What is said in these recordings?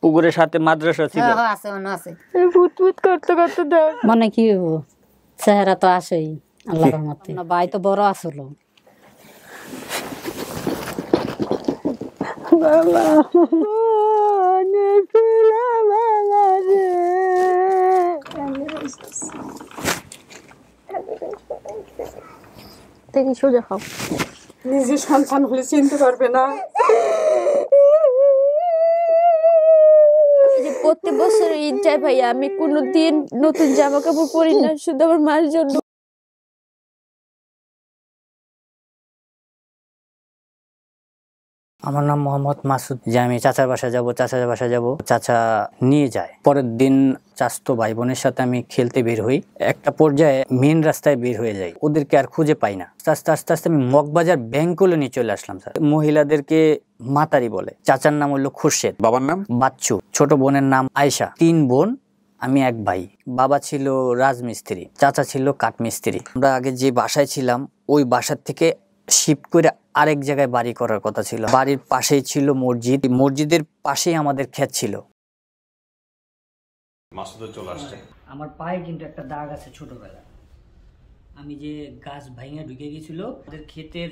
পুকুরের সাথে মাদ্রাসা ছিল। হ্যাঁ আছে মনে আছে। ভূত ভূত করতে করতে দাও মনে কি হবো, চেহারা তো আসেই আল্লাহর রহমতে। ভাই তো বড় আসলো। বাবা দেখি সোজা খাও। নিজের সন্তান হলে চিনতে পারবে না। প্রত্যেক বছর ঈদ যায় ভাইয়া, আমি কোনোদিন নতুন জামা কাপড় পরি না, শুধু আমার মার জন্য। আমার নাম মোহাম্মদ মাসুদ। যে আমি চাচার বাসায় যাব, চাচা নিয়ে যায়। পরের দিন চাচতো ভাই বোনের সাথে আমি খেলতে বের হই। একটা পর্যায়ে মেন রাস্তায় বের হয়ে যাই, ওদেরকে আর খুঁজে পাই না। আস্তে আস্তে আমি মগবাজার ব্যাংক কলোনি চলে আসলাম। স্যার মহিলাদেরকে মাতারি বলে। চাচার নাম হলো খুরশেদ, বাবার নাম বাচ্চু, ছোট বোনের নাম আয়শা। 3 বোন, আমি এক ভাই। বাবা ছিল রাজমিস্ত্রি, চাচা ছিল কাঠমিস্ত্রি। আমরা আগে যে বাসায় ছিলাম ওই বাসার থেকে শিফট করে আরেক জায়গায় বাড়ি করার কথা ছিল। বাড়ির পাশেই ছিল মসজিদ, মসজিদের পাশেই আমাদের ক্ষেত ছিল। মাসুদ চলে আসছে। আমার পায়ে কিন্তু একটা দাগ আছে ছোটবেলা। আমি যে গাছ ভাঙে ঢুকে গেছিল, আমাদের ক্ষেতের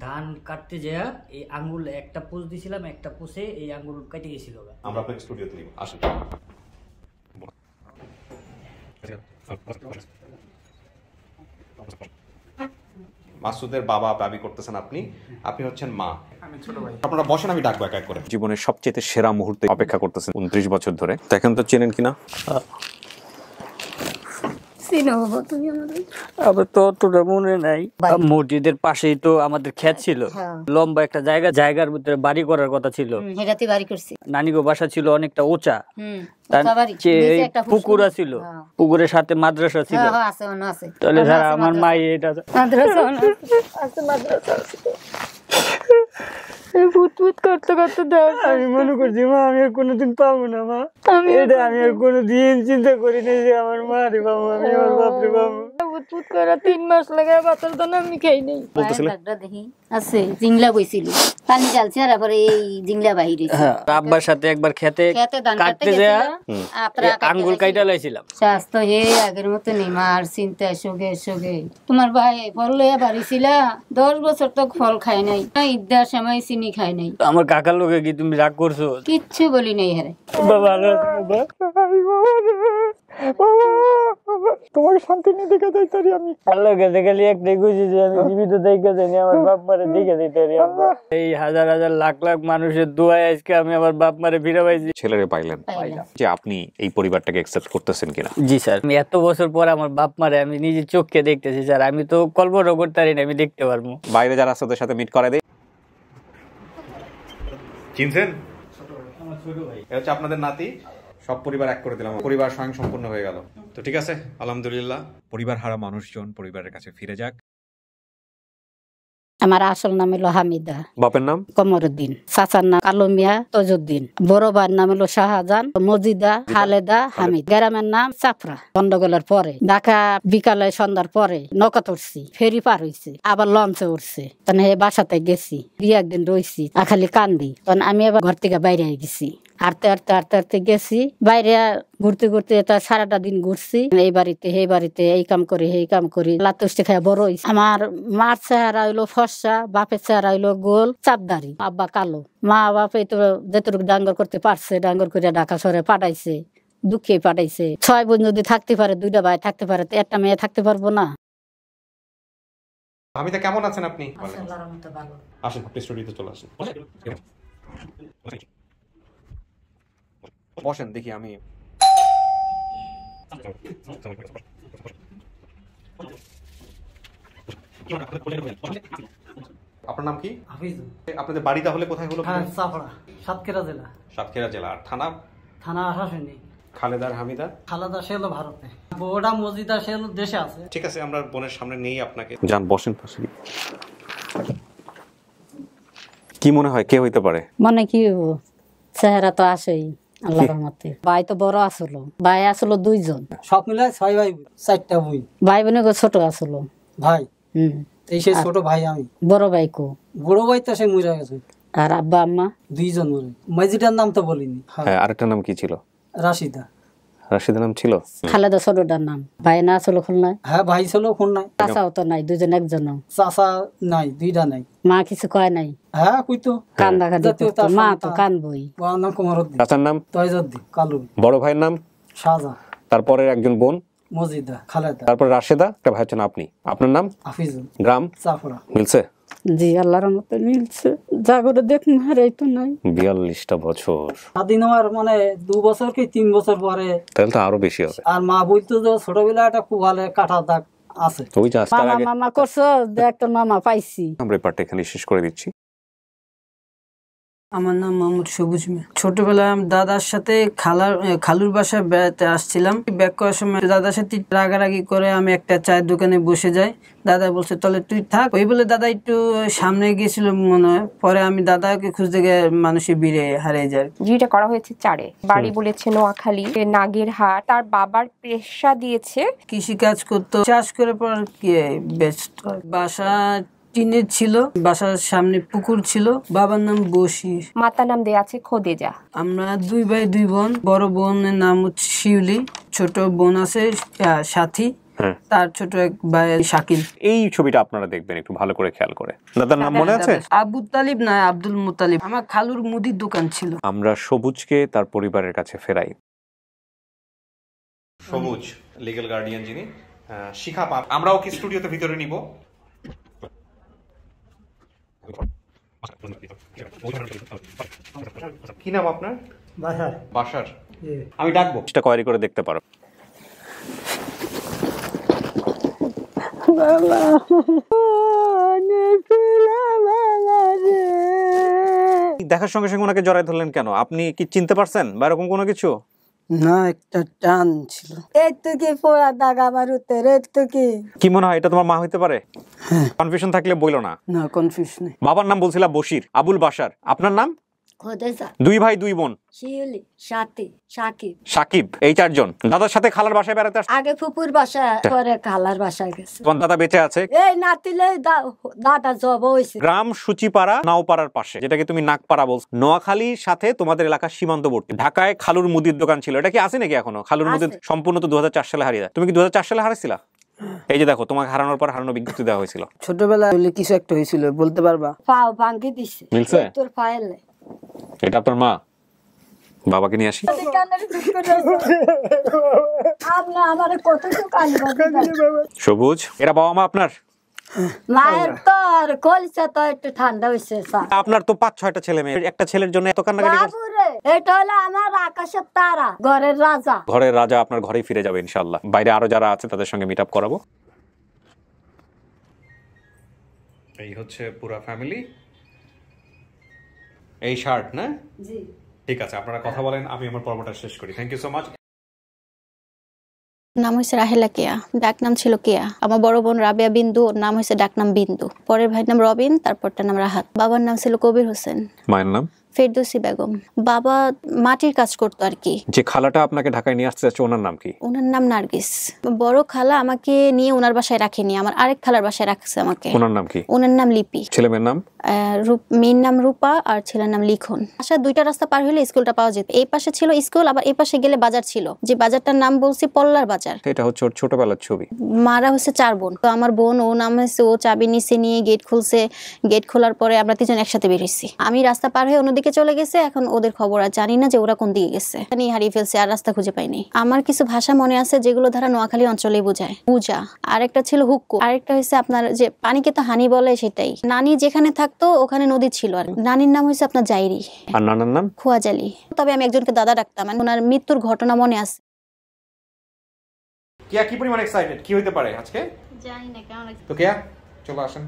ধান কাটতে যায় এই আঙ্গুল একটা পোষ দিছিলাম, একটা পোষে এই আঙ্গুল কেটে গেছিল। আমরা আপনাকে স্টুডিওতে নিব, আসেন। মাসুদের বাবা দাবি করতেছেন আপনি, আপনি হচ্ছেন মা, আমি ছোট ভাই। আপনারা বসেন, আমি ডাকবো এক এক করে। জীবনের সবচেয়ে সেরা মুহূর্তে অপেক্ষা করতেছেন 29 বছর ধরে। দেখেন তো চেনেন কিনা। আবার তো অতটা মনে নাই। মসজিদের পাশেই তো আমাদের ক্ষেত ছিল, লম্বা একটা জায়গার ভিতরে বাড়ি করার কথা ছিল। নানিগো বাসা ছিল অনেকটা উঁচা, পুকুর ছিল, পুকুরের সাথে মাদ্রাসা ছিল। তাহলে স্যার আমার মা এটা ভূত ভূত করতে করতে দাও। আমি মনে করছি মা আমি আর কোনোদিন পাবো না। মা আমি আর কোনোদিন চিন্তা করিনি যে আমার মা রে বাবু, আমি আমার বাপ রে বাবু। ভূত ভূত করে 3 মাস লাগায় বাতার দানা আমি খাই নাই। দেখি আছে জিংলা বইছিল, পানি জ্বালছে আর পরে এই জিংলা বাহিরে। আব্বার সাথে একবার খেতে কাটতে যায় আঙ্গুল কাইটা লাইছিলাম। স্বাস্থ্য হে আগের মতো নেই। মার চিন্তা সোগে সোগে। তোমার ভাই ফল লইয়া বাড়িছিল 10 বছর তো ফল খাই নাই, ঈদের সময় চিনি খাই নাই। আমার কাকার লোকে কি তুমি রাগ করছো? কিচ্ছু বলি নাই। হারে তোমার শান্তি নিয়ে দেখে যাইতারি আমি। আল্লাহর কাছে খালি একটাই খুশি যে আমি জীবিত দেখে জানি আমার বাপ মারে দেখে যাইতারি। এই হাজার হাজার লাখ লাখ মানুষের দোয়ায় আজকে আমি আমার বাপ মারে ফিরে পাইছি। ছেলেরে পাইলেন যে আপনি এই পরিবারটাকে অ্যাকসেপ্ট করতেছেন কিনা? জি স্যার, আমি এত বছর পর আমার বাপ মারে আমি নিজে চোখকে দেখতেছি স্যার। আমি তো কল্পনা করতে পারি না আমি দেখতে পারবো। বাইরে যারা আছে ওদের সাথে মিট করে দেয়। চিনছেন? আমার ছোট ভাই। এটা হচ্ছে আপনাদের নাতি। সব পরিবার এক করে দিলাম, পরিবার স্বয়ং সম্পূর্ণ হয়ে গেল। তো ঠিক আছে, আলহামদুলিল্লাহ। পরিবার হারা মানুষজন পরিবারের কাছে ফিরে যাক। আমার আসল নাম হলো হামিদা, বাপের নাম কমরউদ্দিন, চাচার নাম কালুমিয়া তজউদ্দিন, বড় ভাইয়ের নাম হলো শাহজাহান, মজিদা, খালেদা, হামিদ। গ্রামের নাম চাপড়া। গন্ডগোলের পরে ঢাকা বিকালে সন্ধ্যার পরে নৌকাতে উঠছি, ফেরি পার হইছি, আবার লঞ্চে উঠছে। তখন হে বাসাতে গেছি, 2-1 দিন রইছি, খালি কান্দি। তখন আমি আবার ঘর থেকে বাইরে গেছি, হাঁটতে গেছি বাইরে। ঘুরতে ঘুরতে সারাটা দিন ঘুরছি, এই বাড়িতে এই বাড়িতে, এই কাম করি এই কাম করি। লাতুষ্টি খায় বড় হইছি। আমার মার চেহারা হইলো ফর্সা, বাপের চেহারা হইলো গোল চাপদারি, আব্বা কালো। মা বাপে তো যতটুকু ডাঙ্গর করতে পারছে ডাঙ্গর করে ঢাকা শহরে পাঠাইছে, দুঃখে পাঠাইছে। 6 বোন যদি থাকতে পারে, 2টা ভাই থাকতে পারে, তো একটা মেয়ে থাকতে পারবো না? হামিদা কেমন আছেন আপনি? আসেন, আপনি স্টুডিওতে চলে আসেন। বসেন দেখি আমি। আপনার নাম কি? হাফিজুল। আপনাদের বাড়ি তাহলে কোথায় হলো? চাপড়া, সাতক্ষীরা জেলা। সাতক্ষীরা জেলা। আর থানা আশাশুনি। খালেদার হামিদা? খালেদা সে হলো ভারতে, বউটা মজিদা সে হলো দেশে আছে। ঠিক আছে, আমরা বোনের সামনে নেই আপনাকে। যান বসেন পাশে। কি মনে হয় কে হইতে পারে? মনে কি হবো, চেহারা তো আসেই আল্লাহর রহমতে। ভাই তো বড় আসলো, ভাই আসলো 2 জন। সব মিলায় 6 ভাই, 4টা বই। ভাই বোনের ছোট আসলো ভাই। এই সেই ছোট ভাই আমি। বড় ভাই কো? বড় ভাই তো সে মরে গেছে। আর আব্বা আম্মা 2 জন মরে। মাইজিটার নাম তো বলিনি। হ্যাঁ, আরেকটা নাম কি ছিল? রাশিদা। রাশিদার নাম ছিল? খালেদা ছোটটার নাম। ভাই না ছিল খুলনায়, হ্যাঁ ভাই ছিল খুলনায়। চাচাও তো নাই, দুজন একজন। চাচা নাই, 2টা নাই। মা কিছু কয় নাই, হ্যাঁ কইতো কান্দা কাঁদি জাতীয়তার করতো। মা তো সন্তান। কানবই। ওর নাম কুমারউদ্দিন। চাচার নাম? তয়জউদ্দিন কালু। বড় ভাইয়ের নাম? শাহজাহান। তারপরে একজন বোন? মজিদা, খালেদা, তারপর রাশেদা, একটা ভাই হচ্ছেন আপনি। আপনার নাম? হাফিজুল, গ্রাম? চাফরা। মিলছে? জি আল্লাহর মতো মিলছে, যা করে দেখুন হারাই তো নাই। 42টা বছর। স্বাধীন হওয়ার মানে 2 বছর কি 3 বছর পরে। তাহলে তো আরো বেশি হবে। আর মা বলতো যে ছোটবেলায় একটা কুয়ালে কাটা দাগ আছে। ওই যে আজকের মামা আগে মামা করছো, দেখ তোর মামা পাইছি। আমরা এই পার্টটা এখানে শেষ করে দিচ্ছি। আমার নাম মোহাম্মদ সবুজ মিয়া। ছোটবেলায় আমি দাদার সাথে খালুর বাসায় বেড়াতে আসছিলাম। ব্যাক করার সময় দাদার সাথে রাগারাগি করে আমি একটা চায়ের দোকানে বসে যাই। দাদা বলছে তাহলে তুই থাক, ওই বলে দাদা একটু সামনে গিয়েছিল মনে হয়। পরে আমি দাদাকে খুঁজতে গিয়ে মানুষের ভিড়ে হারিয়ে যায়। জিটা করা হয়েছে 4-এ, বাড়ি বলেছে নোয়াখালী, নাগেরহাট। তার বাবার পেশা দিয়েছে কৃষি কাজ করতো, চাষ করে পর বেস্ট। বাসা টিনের ছিল, বাসার সামনে পুকুর ছিল। বাবার নাম বশির, মাতার নাম দেয়া আছে খোদেজা। আমরা 2 ভাই 2 বোন। বড় বোনের নাম হচ্ছে শিউলি, ছোট বোন আছে সাথী, তার ছোট এক ভাই শাকিল। এই ছবিটা আপনারা দেখবেন একটু ভালো করে খেয়াল করে। দাদার নাম মনে আছে? আবু তালিব না, আব্দুল মুতালিব। আমার খালুর মুদির দোকান ছিল। আমরা সবুজকে তার পরিবারের কাছে ফেরাই। সবুজ লিগ্যাল গার্ডিয়ান যিনি, শিখা পাপ। আমরাও কি স্টুডিওতে ভিতরে নিব? কি নাম আপনার? বাসার। বাসার। আমি ডাকবো, সেটা কোয়ারি করে দেখতে পারো। দেখার সঙ্গে সঙ্গে ওনাকে জড়াই ধরলেন কেন? আপনি কি চিনতে পারছেন বা এরকম কোনো কিছু? না, একটা টান ছিল। এই তো কি পোড়া দাগা বারুতে রে, তো কি কি মনে হয় এটা তোমার মা হইতে পারে? কনফিউশন থাকলে বইলো না। না, কনফিউজ নেই। বাবার নাম বলছিলা বশির, আবুল বাশার। আপনার নাম? খোদেজা, 2 ভাই 2 বোন। শিউলি, সাথী, সাকিব। সাকিব। এই 4 জন দাদার সাথে খালার বাসায় বেড়াতে আসছে। আগে ফুপুর বাসা, পরে খালার বাসায় গেছে। তোমার দাদা বেঁচে আছে? এই নাতিলে দাদা জব হইছে। গ্রাম সুচিপাড়া, নাওপাড়ার পাশে, যেটাকে তুমি নাগপাড়া বলছো। নোয়াখালীর সাথে তোমাদের এলাকার সীমান্তবর্তী। ঢাকায় খালুর মুদির দোকান ছিল। এটা কি আছে নাকি এখনো? খালুর মুদির সম্পূর্ণ তো 2004 সালে হারিয়ে যায়। তুমি কি 2004 সালে হারাইছিলা? এই যে দেখো, তোমাকে হারানোর পর হারানো বিজ্ঞপ্তি দেওয়া হয়েছিল। ছোটবেলায় হলে কিছু একটা হয়েছিল, বলতে পারবা? পাও ভাঙ্গি দিছে। মিলছে? তোর পায়েলে এটা আপনার মা? বাবাকে নিয়ে আসি। আপনা আমারে কত তো কালি সবুজ, এরা বাবা মা আপনার? মায়ের তোর কলসা তো একটু ঠান্ডা হইছে স্যার। আপনার তো 5-6টা ছেলে মেয়ে, একটা ছেলের জন্য এত কান্নাকাটি করছে। বাবুরে, এটা হলো আমার আকাশের তারা, ঘরের রাজা। ঘরের রাজা আপনার ঘরেই ফিরে যাবে ইনশাআল্লাহ। বাইরে আরো যারা আছে তাদের সঙ্গে মিট আপ করাবো। এই হচ্ছে পুরো ফ্যামিলি। এই শার্ট না? জি। ঠিক আছে, আপনারা কথা বলেন, আমি আমার পর্বটা শেষ করি। Thank you so much. নাম হয়েছে রাহেলা কেয়া, ডাক নাম ছিল কেয়া। আমার বড় বোন রাবিয়া বিন্দু, ওর নাম হয়েছে ডাক নাম বিন্দু। পরের ভাইয়ের নাম রবিন, তারপরটার নাম রাহাত। বাবার নাম ছিল কবির হোসেন। মায়ের নাম? ফেরদৌসী বেগম। বাবা মাটির কাজ করতো আর কি। যে খালাটা আপনাকে ঢাকায় নিয়ে আসতে যাচ্ছে ওনার নাম কি? ওনার নাম নার্গিস। বড় খালা আমাকে নিয়ে ওনার বাসায় রাখেনি, আমার আরেক খালার বাসায় রাখছে আমাকে। ওনার নাম কি? ওনার নাম লিপি। ছেলে মেয়ের নাম? মেয়ের নাম রূপা আর ছেলের নাম লিখন। আচ্ছা, 2টা রাস্তা পার হলে স্কুলটা পাওয়া যেত। এই পাশে ছিল স্কুল, আবার এই পাশে গেলে বাজার ছিল, যে বাজারটার নাম বলছি পল্লার বাজার। এটা হচ্ছে ওর ছোটবেলার ছবি। মারা হচ্ছে 4 বোন। তো আমার বোন, ও নাম হচ্ছে, ও চাবি নিচে নিয়ে গেট খুলছে। গেট খোলার পরে আমরা 3জন একসাথে বেরিয়েছি। আমি রাস্তা পার হয়ে অন্যদিকে চলে গেছে। এখন ওদের খবর আর জানি না যে ওরা কোন দিকে গেছে। হারিয়ে ফেলছে, আর রাস্তা খুঁজে পাইনি। আমার কিছু ভাষা মনে আছে যেগুলো ধারা নোয়াখালী অঞ্চলে বোঝায়। পূজা, আরেকটা ছিল হুক্কু, আরেকটা হচ্ছে আপনার যে পানিকে তো হানি বলে, সেটাই। নানি যেখানে থাকতো ওখানে নদী ছিল। আর নানির নাম হচ্ছে আপনার জাইরি। আর নানার নাম? খোয়াজালি। তবে আমি একজনকে দাদা ডাকতাম, ওনার মৃত্যুর ঘটনা মনে আছে। কেয়া কি পরিমাণ এক্সাইটেড? কি হইতে পারে আজকে? জানি না কেমন লাগছে। তো কেয়া, চলো আসেন।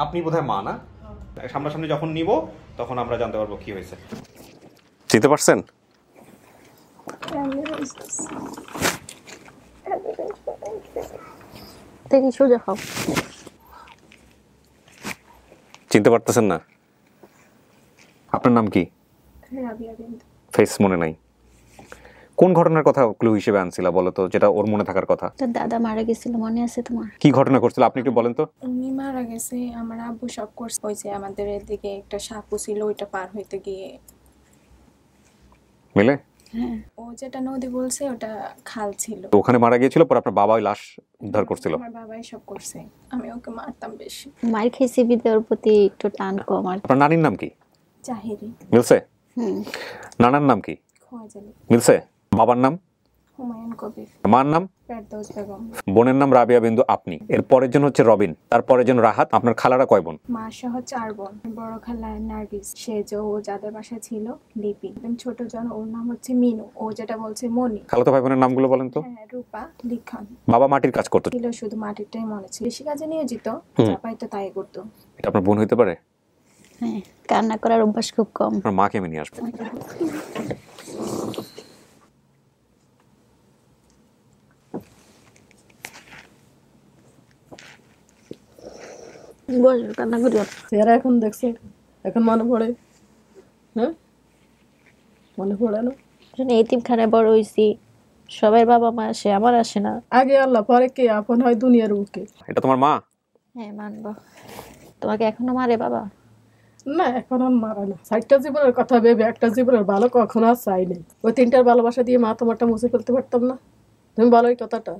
আপনি বোধহয় মা না? সামনাসামনি যখন নিব তখন আমরা জানতে পারবো কি হয়েছে। চিনতে পারছেন? দেখি সোজা খাও। চিনতে পারতেছেন না? আপনার নাম কি? ফেস মনে নাই। কোন ঘটনার কথা ক্লু হিসেবে আনছিল বলো তো, যেটা ওর মনে থাকার কথা? তোর দাদা মারা গেছিল, মনে আছে তোমার? কি ঘটনা করছিল আপনি একটু বলেন তো। উনি মারা গেছে, আমার আব্বু সব করছে। ওই যে আমাদের এদিকে একটা সাপু ছিল, ওইটা পার হইতে গিয়ে মিলে হ্যাঁ ও যেটা নদী বলছে ওটা খাল ছিল, তো ওখানে মারা গিয়েছিল, পরে আপনার বাবা ওই লাশ উদ্ধার করছিল। আমার বাবাই সব করছে, আমি ওকে মারতাম বেশি। মায়ের খেয়েছি বিদে ওর প্রতি একটু টান কম আর আপনার নানির নাম কি? জাহিরি। মিলছে? হুম নানার নাম কি? খোয়াজালি। মিলছে? বাবার নাম? হুমায়ুন কবির। মার নাম? ফেরদৌস বেগম। বোনের নাম রাবিয়া বিন্দু আপনি। এর পরের জন হচ্ছে রবিন, তার পরের জন রাহাত। আপনার খালারা কয় বোন? মা সহ 4 বোন। বড় খালা নার্গিস, সে যে ও যাদের বাসায় ছিল লিপি। একদম ছোট জন, ওর নাম হচ্ছে মিনু, ও যেটা বলছে মনি। খালাতো ভাই বোনের নামগুলো বলেন তো। হ্যাঁ, রূপা, লিখন। বাবা মাটির কাজ করতো ছিল, শুধু মাটিরটাই মনে ছিল, বেশি কাজে নিয়োজিত, যা পাইতো তাই করতো। এটা আপনার বোন হইতে পারে? হ্যাঁ কান্না করার অভ্যাস খুব কম। আপনার মাকে আমি নিয়ে আসবো। কান্না করি এরা এখন দেখছে, এখন মনে পড়ে? হ্যাঁ মনে পড়ে না? এতিমখানায় বড় হইছি, সবার বাবা মা আসে, আমার আসে না। আগে আল্লাহ, পরে কে আপন হয় দুনিয়ার বুকে। এটা তোমার মা? হ্যাঁ মানবো। তোমাকে এখনো মারে বাবা? না, এখন আর মারা না। 60টা জীবনের কথা ভেবে একটা জীবনের ভালো কখনো আর চাই নাই। ওই 3টার ভালোবাসা দিয়ে মা তোমারটা মুছে ফেলতে পারতাম না? তুমি বলো এই কথাটা।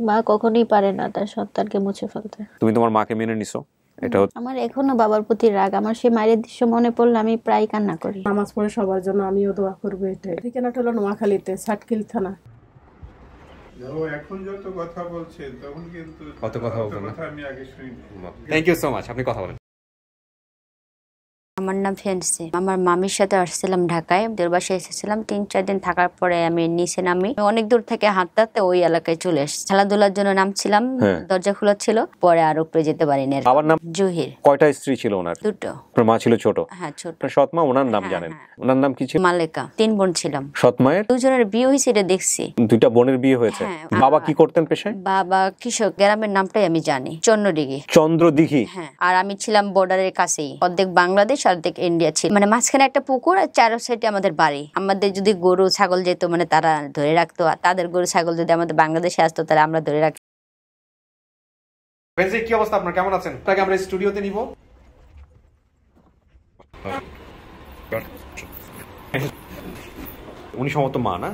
মা কখনোই পারে না তার সন্তানকে মুছে ফেলতে। তুমি তোমার মাকে মেনে নিছো? এটা আমার এখনো বাবার প্রতি রাগ। আমার সেই মায়ের দৃশ্য মনে পড়লে আমি প্রায় কান্না করি। নামাজ পড়ে সবার জন্য আমিও দোয়া করবো। এটাই ঠিকানাটা হলো নোয়াখালীতে, সাটকিল থানা। এখন যত কথা বলছে তখন কিন্তু কত কথা বলবেন না? আমি আগে শুনি। থ্যাংক ইউ সো মাচ, আপনি কথা বলেন। আমার নাম ফেন্সি। আমার মামির সাথে আসছিলাম ঢাকায়, ওদের বাসায় এসেছিলাম। 3-4 দিন থাকার পরে আমি নিচে নামি, অনেক দূর থেকে হাঁটতে হাঁটতে ওই এলাকায় চলে এসেছি। খেলাধুলার জন্য নামছিলাম, দরজা খোলা ছিল, পরে আর উপরে যেতে পারিনি। বাবার নাম? জহির। কয়টা স্ত্রী ছিল ওনার? 2টো। আপনার মা ছিল ছোট? হ্যাঁ ছোট। আপনার সৎ মা, ওনার নাম জানেন? ওনার নাম কি ছিল? মালেকা। 3 বোন ছিলাম। সৎ মায়ের 2 জনের বিয়ে হয়েছে, এটা দেখছি। 2টা বোনের বিয়ে হয়েছে? বাবা কি করতেন পেশায়? বাবা কৃষক। গ্রামের নামটাই আমি জানি, চন্দ্রদিঘি। চন্দ্রদিঘি? হ্যাঁ। আর আমি ছিলাম বর্ডারের কাছেই, অর্ধেক বাংলাদেশ অর্ধেক ইন্ডিয়া ছিল। মানে মাঝখানে একটা পুকুর আর 4 সাইডে আমাদের বাড়ি। আমাদের যদি গরু ছাগল যেত, মানে তারা ধরে রাখতো, আর তাদের গরু ছাগল যদি আমাদের বাংলাদেশে আসতো তাহলে আমরা ধরে রাখতাম। ফেন্সি, কি অবস্থা আপনার? কেমন আছেন? আপনাকে আমরা স্টুডিওতে নিব। উনি সম্ভবত মা না?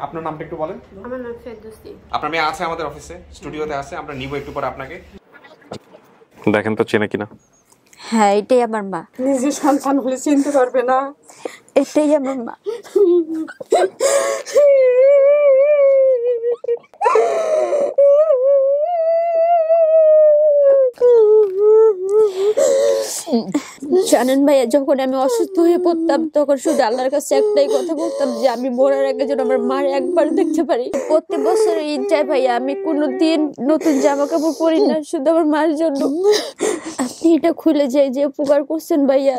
আপনার নামটা একটু বলেন। আমার নাম ফেরদৌসী। আপনার মেয়ে আছে আমাদের অফিসে, স্টুডিওতে আছে, আমরা নিব একটু পরে আপনাকে। দেখেন তো চেনে কিনা। হ্যাঁ, এটাই আমার মা। নিজের সন্তান হলে চিনতে পারবে না? এটাই আমার মা। জানেন ভাইয়া, যখন আমি অসুস্থ হয়ে পড়তাম তখন শুধু আল্লাহর কাছে একটাই কথা বলতাম যে আমি মরার আগে যেন আমার মার একবার দেখতে পারি। প্রত্যেক বছর ঈদ যায় ভাইয়া, আমি কোনোদিন নতুন জামা কাপড় পরি না, শুধু আমার মার জন্য। আপনি এটা খুলে যাই যে উপকার করছেন ভাইয়া,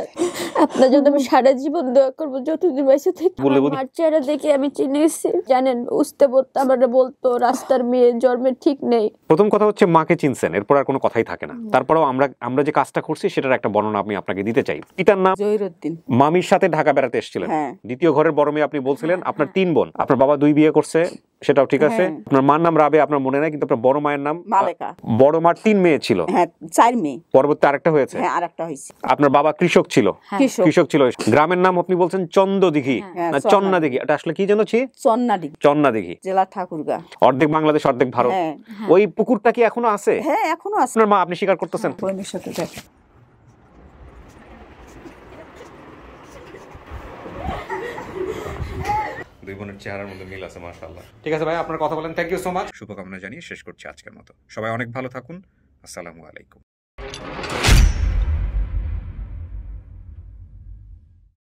আপনার জন্য আমি সারা জীবন দোয়া করবো যতদিন বেঁচে থাকি। মার চেহারা দেখে আমি চিনে গেছি। জানেন, বুঝতে বলতো, আমার বলতো রাস্তার মেয়ে, জন্মের ঠিক নেই। প্রথম কথা হচ্ছে মাকে চিনছেন, এরপর আর কোনো কথাই থাকে না। তারপরেও আমরা যে কাজটা করছি সেটার একটা বর্ণনা আমি আপনাকে দিতে চাই। পিতার নাম? জহিরউদ্দিন। মামির সাথে ঢাকা বেড়াতে এসেছিলেন? হ্যাঁ। দ্বিতীয় ঘরের বড় মেয়ে আপনি বলছিলেন। আপনার 3 বোন, আপনার বাবা 2 বিয়ে করছে, সেটাও ঠিক আছে। আপনার মার নাম রাবে, আপনার মনে নাই, কিন্তু আপনার বড় মায়ের নাম মালেকা। বড় মার 3 মেয়ে ছিল? হ্যাঁ, 4 মেয়ে। পরবর্তী আরেকটা হয়েছে? হ্যাঁ, আরেকটা হয়েছে। আপনার বাবা কৃষক ছিল? কৃষক ছিল। গ্রামের নাম আপনি বলছেন চন্দ্রদিঘি না চন্নাদিঘি? এটা আসলে কি যেন? চন্নাদিঘি, জেলা ঠাকুরগাঁ। অর্ধেক বাংলাদেশ অর্ধেক ভারত। ওই পুকুরটা কি এখনো আছে? হ্যাঁ, এখনো আছে। আপনার মা, আপনি স্বীকার করতেছেন? বোনের সাথে যায়। 2 বোনের চেহারার মধ্যে মিল আছে, মাশাআল্লাহ। ঠিক আছে ভাই, আপনার কথা বলেন। Thank you so much. শুভকামনা জানিয়ে শেষ করছি আজকের মতো। সবাই অনেক ভালো থাকুন। আসসালামু আলাইকুম।